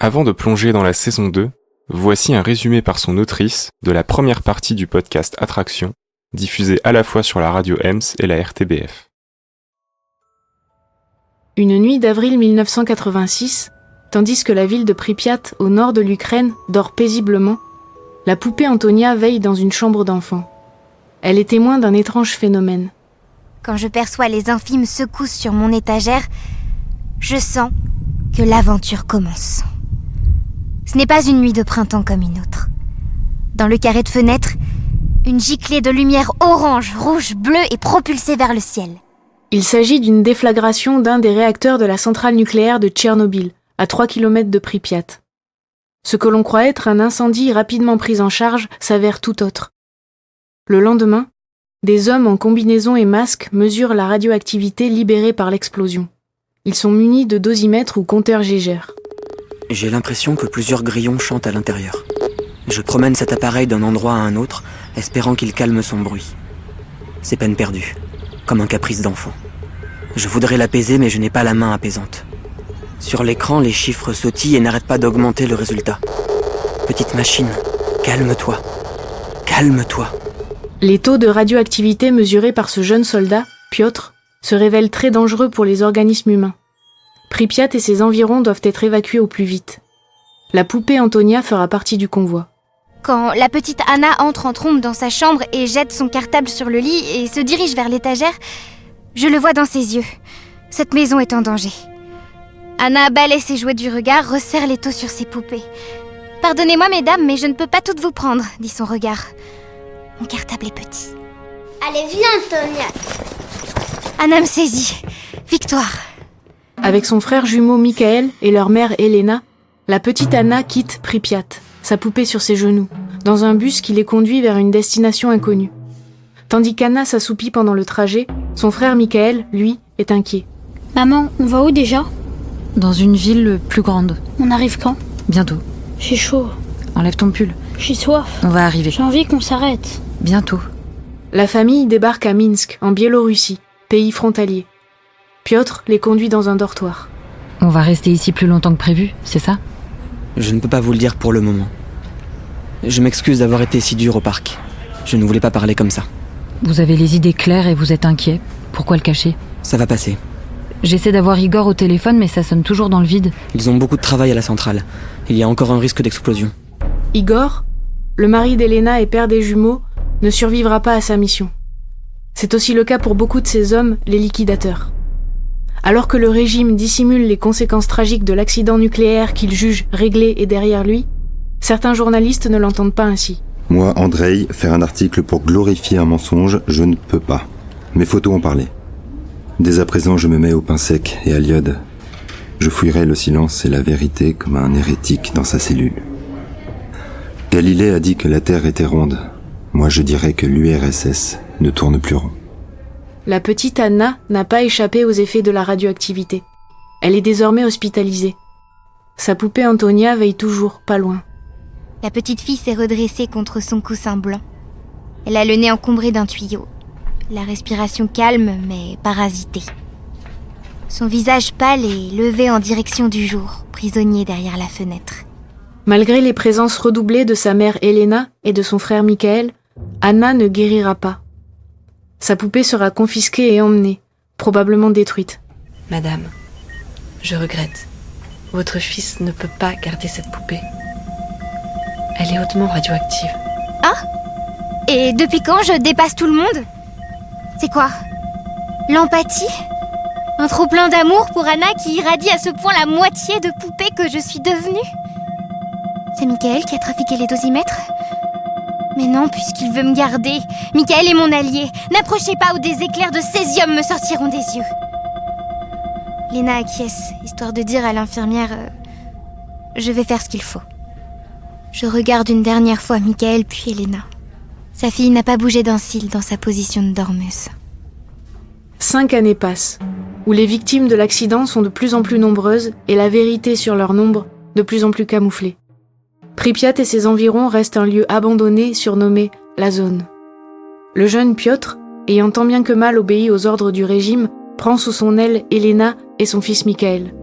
Avant de plonger dans la saison 2, voici un résumé par son autrice de la première partie du podcast Attraction, diffusé à la fois sur la radio EMS et la RTBF. Une nuit d'avril 1986, tandis que la ville de Pripyat, au nord de l'Ukraine, dort paisiblement, la poupée Antonia veille dans une chambre d'enfant. Elle est témoin d'un étrange phénomène. Quand je perçois les infimes secousses sur mon étagère, je sens que l'aventure commence. Ce n'est pas une nuit de printemps comme une autre. Dans le carré de fenêtre, une giclée de lumière orange, rouge, bleue est propulsée vers le ciel. Il s'agit d'une déflagration d'un des réacteurs de la centrale nucléaire de Tchernobyl, à 3 km de Pripyat. Ce que l'on croit être un incendie rapidement pris en charge s'avère tout autre. Le lendemain, des hommes en combinaison et masque mesurent la radioactivité libérée par l'explosion. Ils sont munis de dosimètres ou compteurs Geiger. J'ai l'impression que plusieurs grillons chantent à l'intérieur. Je promène cet appareil d'un endroit à un autre, espérant qu'il calme son bruit. C'est peine perdue, comme un caprice d'enfant. Je voudrais l'apaiser, mais je n'ai pas la main apaisante. Sur l'écran, les chiffres sautillent et n'arrêtent pas d'augmenter le résultat. Petite machine, calme-toi. Calme-toi. Les taux de radioactivité mesurés par ce jeune soldat, Piotr, se révèlent très dangereux pour les organismes humains. Pripyat et ses environs doivent être évacués au plus vite. La poupée Antonia fera partie du convoi. Quand la petite Anna entre en trombe dans sa chambre et jette son cartable sur le lit et se dirige vers l'étagère, je le vois dans ses yeux. Cette maison est en danger. Anna balaie ses jouets du regard, resserre les taux sur ses poupées. « Pardonnez-moi, mesdames, mais je ne peux pas toutes vous prendre, » dit son regard. « Mon cartable est petit. »« Allez, viens, Antonia !» Anna me saisit. Victoire. Avec son frère jumeau Michael et leur mère Elena, la petite Anna quitte Pripyat, sa poupée sur ses genoux, dans un bus qui les conduit vers une destination inconnue. Tandis qu'Anna s'assoupit pendant le trajet, son frère Michael, lui, est inquiet. « Maman, on va où déjà ? » Dans une ville plus grande. On arrive quand ? Bientôt. J'ai chaud. Enlève ton pull. J'ai soif. On va arriver. J'ai envie qu'on s'arrête. Bientôt. La famille débarque à Minsk, en Biélorussie, pays frontalier. Piotr les conduit dans un dortoir. On va rester ici plus longtemps que prévu, c'est ça ? Je ne peux pas vous le dire pour le moment. Je m'excuse d'avoir été si dur au parc. Je ne voulais pas parler comme ça. Vous avez les idées claires et vous êtes inquiet. Pourquoi le cacher ? Ça va passer. J'essaie d'avoir Igor au téléphone, mais ça sonne toujours dans le vide. Ils ont beaucoup de travail à la centrale. Il y a encore un risque d'explosion. Igor, le mari d'Elena et père des jumeaux, ne survivra pas à sa mission. C'est aussi le cas pour beaucoup de ces hommes, les liquidateurs. Alors que le régime dissimule les conséquences tragiques de l'accident nucléaire qu'il juge réglé et derrière lui, certains journalistes ne l'entendent pas ainsi. Moi, Andrei, faire un article pour glorifier un mensonge, je ne peux pas. Mes photos ont parlé. Dès à présent, je me mets au pain sec et à l'iode. Je fouillerai le silence et la vérité comme un hérétique dans sa cellule. Galilée a dit que la Terre était ronde. Moi, je dirais que l'URSS ne tourne plus rond. La petite Anna n'a pas échappé aux effets de la radioactivité. Elle est désormais hospitalisée. Sa poupée Antonia veille toujours, pas loin. La petite fille s'est redressée contre son coussin blanc. Elle a le nez encombré d'un tuyau. La respiration calme, mais parasitée. Son visage pâle est levé en direction du jour, prisonnier derrière la fenêtre. Malgré les présences redoublées de sa mère Elena et de son frère Michael, Anna ne guérira pas. Sa poupée sera confisquée et emmenée, probablement détruite. Madame, je regrette. Votre fils ne peut pas garder cette poupée. Elle est hautement radioactive. Ah ? Et depuis quand je dépasse tout le monde ? C'est quoi ? L'empathie ? Un trop-plein d'amour pour Anna qui irradie à ce point la moitié de poupée que je suis devenue ? C'est Michael qui a trafiqué les dosimètres ? Mais non, puisqu'il veut me garder. Michael est mon allié. N'approchez pas ou des éclairs de césium me sortiront des yeux. Léna acquiesce, histoire de dire à l'infirmière je vais faire ce qu'il faut. Je regarde une dernière fois Michael puis Elena. Sa fille n'a pas bougé d'un cil dans sa position de dormeuse. 5 années passent, où les victimes de l'accident sont de plus en plus nombreuses et la vérité sur leur nombre de plus en plus camouflée. Pripyat et ses environs restent un lieu abandonné surnommé la zone. Le jeune Piotr, ayant tant bien que mal obéi aux ordres du régime, prend sous son aile Elena et son fils Michael.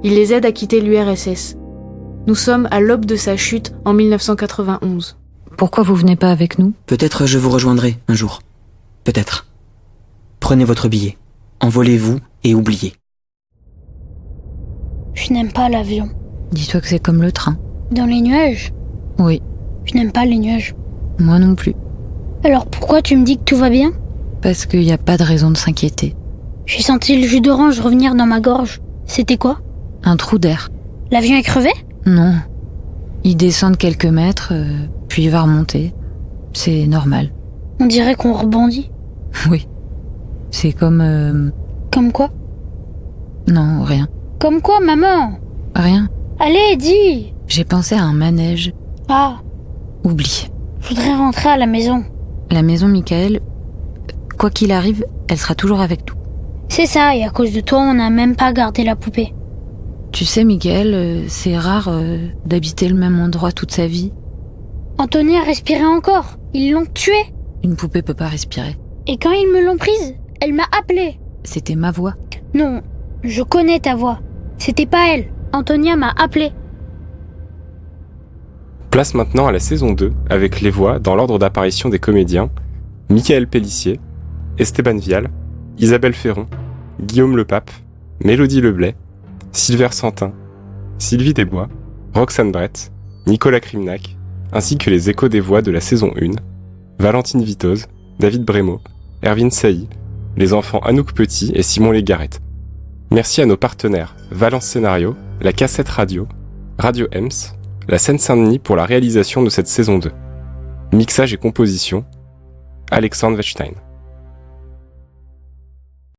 Il les aide à quitter l'URSS. Nous sommes à l'aube de sa chute en 1991. Pourquoi vous venez pas avec nous? Peut-être je vous rejoindrai un jour. Peut-être. Prenez votre billet. Envolez-vous et oubliez. Je n'aime pas l'avion. Dis-toi que c'est comme le train. Dans les nuages? Oui, Je n'aime pas les nuages. moi non plus. Alors pourquoi tu me dis que tout va bien? Parce qu'il n'y a pas de raison de s'inquiéter. J'ai senti le jus d'orange revenir dans ma gorge. C'était quoi? Un trou d'air. L'avion est crevé? Non. Il descend de quelques mètres, puis il va remonter. C'est normal. On dirait qu'on rebondit. Oui. C'est comme... Comme quoi? Non, rien. Comme quoi, maman? Rien. Allez, dis! J'ai pensé à un manège. Ah, Oublie. je voudrais rentrer à la maison. La maison Michael, quoi qu'il arrive, elle sera toujours avec nous. C'est ça, et à cause de toi, on n'a même pas gardé la poupée. Tu sais, Michael, c'est rare d'habiter le même endroit toute sa vie. Anthony a respiré encore. Ils l'ont tuée. Une poupée peut pas respirer. Et quand ils me l'ont prise, elle m'a appelée. C'était ma voix. Non, je connais ta voix. C'était pas elle. Antonia m'a appelée. Place maintenant à la saison 2, avec les voix, dans l'ordre d'apparition des comédiens, Michael Pellissier, Esteban Vial, Isabelle Ferron, Guillaume Lepape, Mélodie Leblay, Silver Santin, Sylvie Desbois, Roxane Brett, Nicolas Krimnak, ainsi que les échos des voix de la saison 1, Valentine Vitoz, David Brémaud, Erwin Sailly, les enfants Anouk Petit et Simon Légaret. Merci à nos partenaires Valence Scénario, la Cassette Radio, Radio Ems, la Seine-Saint-Denis pour la réalisation de cette saison 2. Mixage et composition, Alexandre Wechstein.